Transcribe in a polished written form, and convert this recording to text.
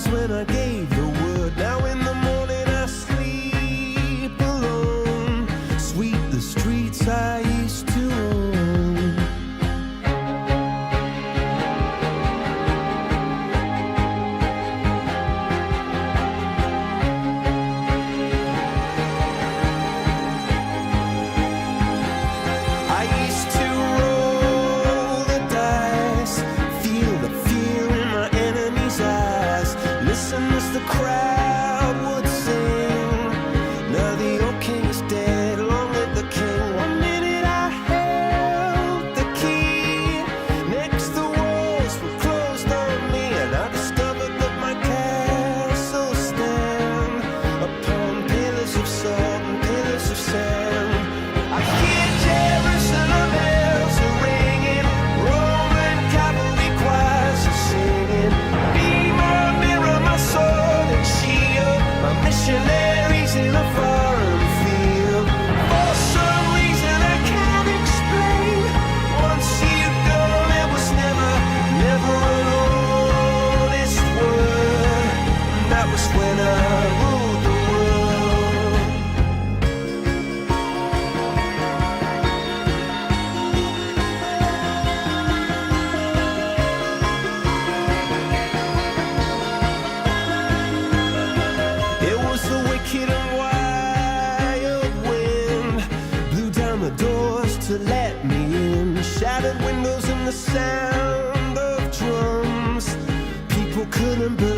was when I gave the word. Now in the morning I sleep alone, sweep the streets I used to own. I used to roll the dice, feel the fear in my enemy's eyes, listen as the crowd would sing. Now the old king is dead, long live the king. One minute I held the key, next the walls were closed on me, and I discovered that my castle stand upon pillars of salt and pillars of sand. I hear Jerusalem bells are ringing, Roman cavalry choirs are singing. Be my mirror, my sword and shield, my missionaries in a foreign field. For some reason I can't explain, once you go there was never, never an honest word. That was when I ruled the world. It was the wicked and wild wind, blew down the doors to let me in, shattered windows and the sound of drums. People couldn't believe